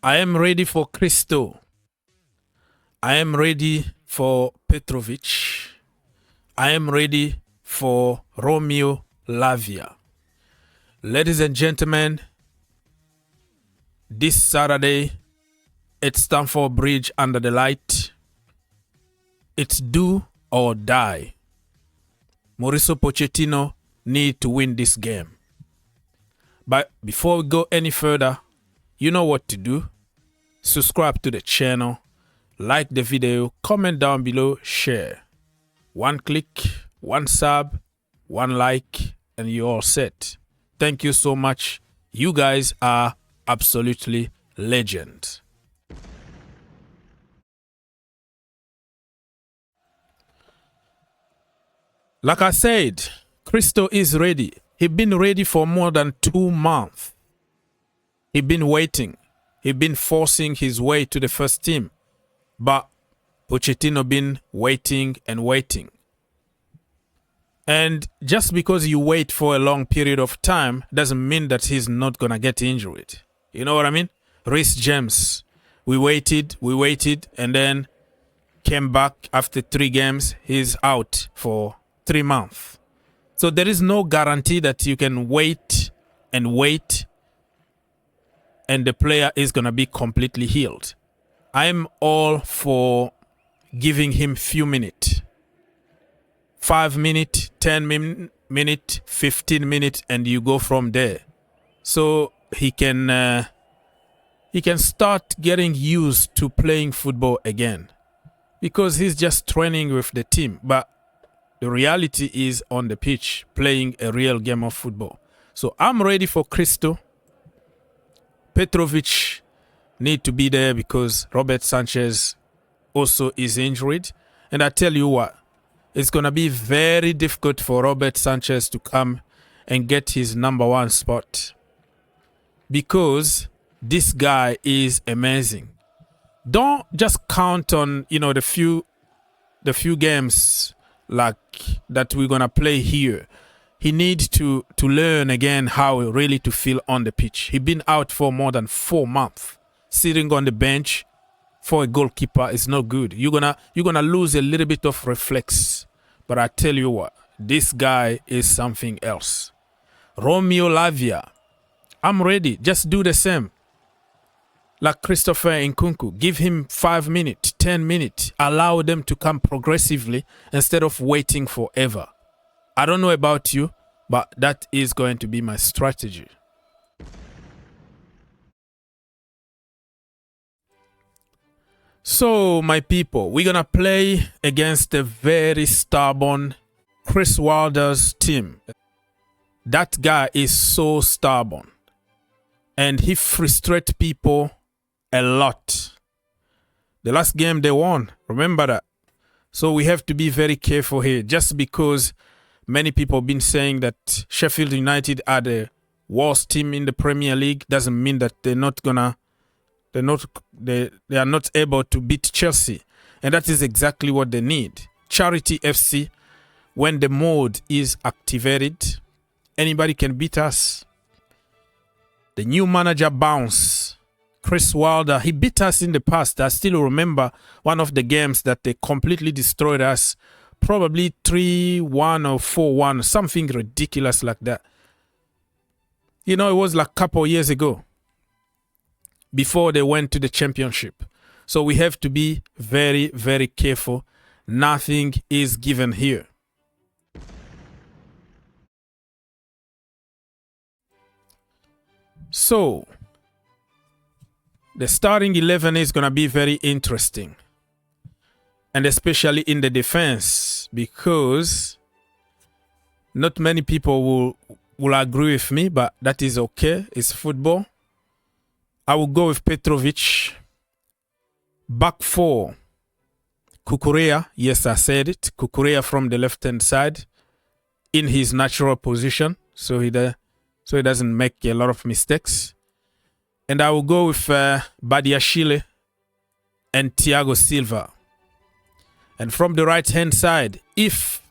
I am ready for Christo. I am ready for Petrovic. I am ready for Romeo Lavia. Ladies and gentlemen, this Saturday at Stamford Bridge under the light, it's do or die. Mauricio Pochettino need to win this game. But before we go any further, you know what to do. Subscribe to the channel, like the video, comment down below, share. One click, one sub, one like, and you're all set. Thank you so much. You guys are absolutely legends. Like I said, Christo is ready. He's been ready for more than 2 months. He's been waiting. He's been forcing his way to the first team. But Pochettino been waiting and waiting. And just because you wait for a long period of time doesn't mean that he's not going to get injured. You know what I mean? Reece James, we waited, and then came back after 3 games. He's out for 3 months. So there is no guarantee that you can wait and the player is going to be completely healed. I'm all for giving him few minutes. 5 minutes, 10 minutes, 15 minutes, and you go from there. So he can start getting used to playing football again. Because he's just training with the team. But the reality is on the pitch, playing a real game of football. So I'm ready for Christo. Petrovic need to be there because Robert Sanchez also is injured. And I tell you what, it's going to be very difficult for Robert Sanchez to come and get his #1 spot. Because this guy is amazing. Don't just count on, the few games like that we're going to play here. He needs to learn again how really to feel on the pitch. He's been out for more than 4 months. Sitting on the bench for a goalkeeper is not good. You're gonna lose a little bit of reflex. But I tell you what, this guy is something else. Romeo Lavia, I'm ready. Just do the same. Like Christopher Nkunku, give him 5 minutes, 10 minutes. Allow them to come progressively instead of waiting forever. I don't know about you, but that is going to be my strategy. So, my people, we're going to play against a very stubborn Chris Wilder's team. That guy is so stubborn. And he frustrates people a lot. The last game they won, remember that. So we have to be very careful here. Just because many people have been saying that Sheffield United are the worst team in the Premier League doesn't mean that they are not able to beat Chelsea. And that is exactly what they need. Charity FC, when the mode is activated, anybody can beat us. The new manager bounce. Chris Wilder, he beat us in the past. I still remember one of the games that they completely destroyed us. Probably 3-1 or 4-1, something ridiculous like that. It was like a couple of years ago, before they went to the championship. So we have to be very, very careful. Nothing is given here. So, the starting 11 is going to be very interesting. And especially in the defense, because not many people will agree with me, but that is okay. It's football. I will go with Petrovic. Back 4. Cucurella. Yes, I said it. Cucurella from the left-hand side in his natural position. So he doesn't make a lot of mistakes. And I will go with Badiashile and Thiago Silva. And from the right-hand side, if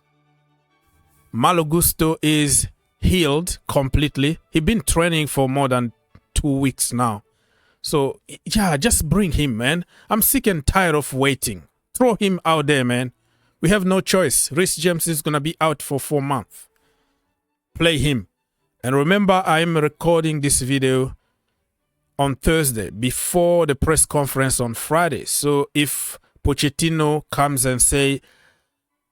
Malo Gusto is healed completely, he's been training for more than 2 weeks now. So, yeah, just bring him, man. I'm sick and tired of waiting. Throw him out there, man. We have no choice. Reece James is going to be out for 4 months. Play him. And remember, I'm recording this video on Thursday before the press conference on Friday. So if Pochettino comes and say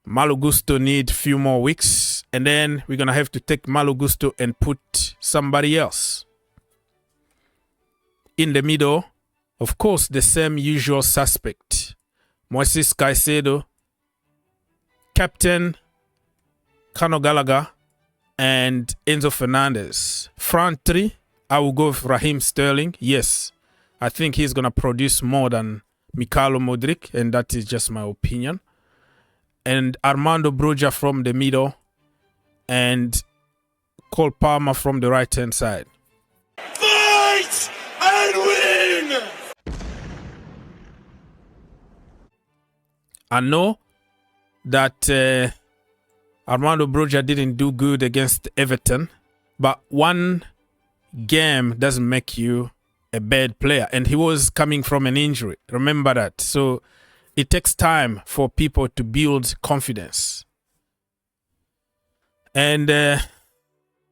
Malo Gusto need few more weeks, and then we're going to have to take Malo Gusto and put somebody else in the middle, of course, the same usual suspect. Moises Caicedo, Captain Kano Gallagher, and Enzo Fernandez. Front three, I will go with Raheem Sterling. Yes, I think he's going to produce more than Mikhailo Modric, and that is just my opinion. And Armando Broja from the middle, and Cole Palmer from the right-hand side. Fight and win! I know that Armando Broja didn't do good against Everton, but one game doesn't make you a bad player, and he was coming from an injury. Remember that. So it takes time for people to build confidence. And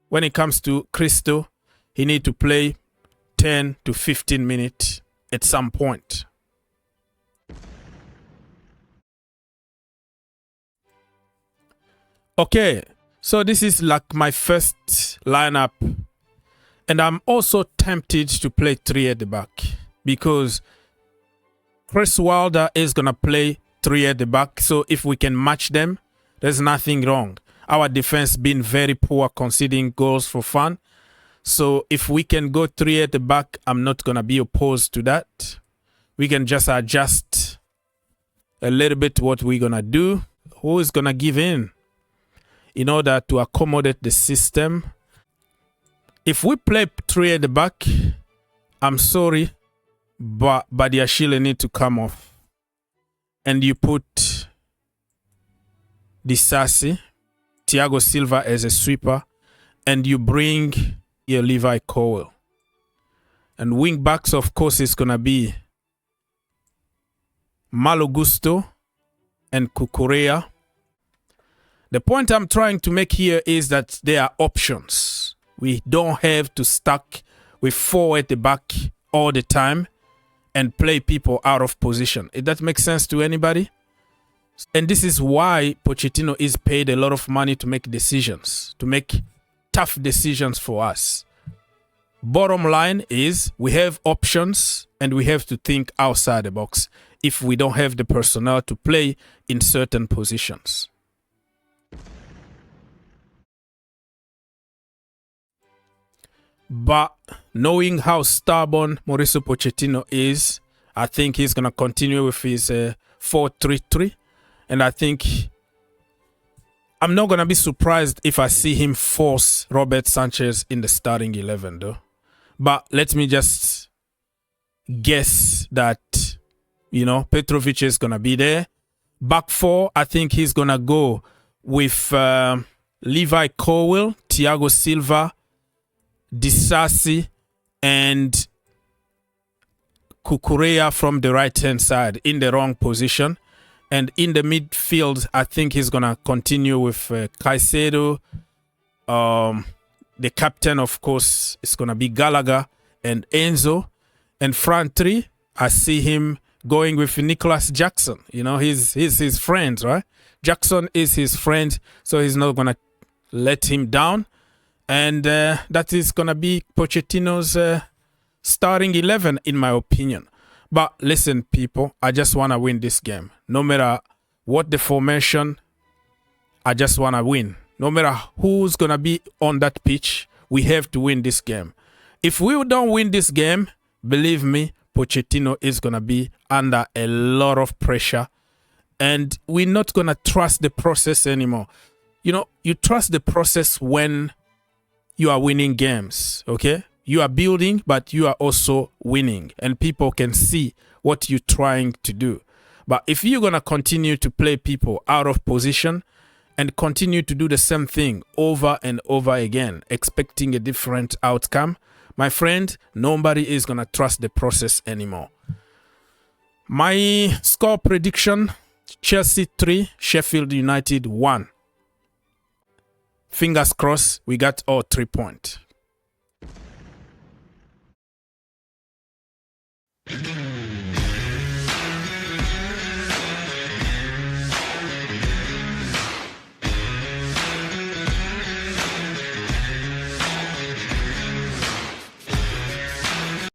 when it comes to Cristo, he need to play 10 to 15 minutes at some point. Okay, so this is like my first lineup. And I'm also tempted to play 3 at the back because Chris Wilder is going to play 3 at the back. So if we can match them, there's nothing wrong. Our defense been very poor conceding goals for fun. So if we can go 3 at the back, I'm not going to be opposed to that. We can just adjust a little bit what we're going to do. Who is going to give in order to accommodate the system? If we play 3 at the back, I'm sorry, but Badiashile need to come off. And you put Disasi, Thiago Silva as a sweeper, and you bring your Levi Cowell. And wing backs, of course, is going to be Malo Gusto and Cucurella. The point I'm trying to make here is that there are options. We don't have to stuck with 4 at the back all the time and play people out of position. If that makes sense to anybody? And this is why Pochettino is paid a lot of money to make decisions, to make tough decisions for us. Bottom line is we have options and we have to think outside the box if we don't have the personnel to play in certain positions. But knowing how stubborn Mauricio Pochettino is, I think he's going to continue with his 4-3-3. And I think I'm not going to be surprised if I see him force Robert Sanchez in the starting 11, though. But let me just guess that, you know, Petrovic is going to be there. Back 4, I think he's going to go with Levi Cowell, Thiago Silva, Disasi, and Cucurella from the right-hand side in the wrong position. And in the midfield, I think he's going to continue with Caicedo. The captain, of course, is going to be Gallagher and Enzo. And front 3, I see him going with Nicholas Jackson. You know, he's his friend, right? Jackson is his friend, so he's not going to let him down. And that is going to be Pochettino's starting 11, in my opinion. But listen, people, I just want to win this game. No matter what the formation, I just want to win. No matter who's going to be on that pitch, we have to win this game. If we don't win this game, believe me, Pochettino is going to be under a lot of pressure. And we're not going to trust the process anymore. You know, you trust the process when you are winning games, okay? You are building, but you are also winning. And people can see what you're trying to do. But if you're going to continue to play people out of position and continue to do the same thing over and over again, expecting a different outcome, my friend, nobody is going to trust the process anymore. My score prediction, Chelsea 3, Sheffield United 1. Fingers crossed, we got all 3 points.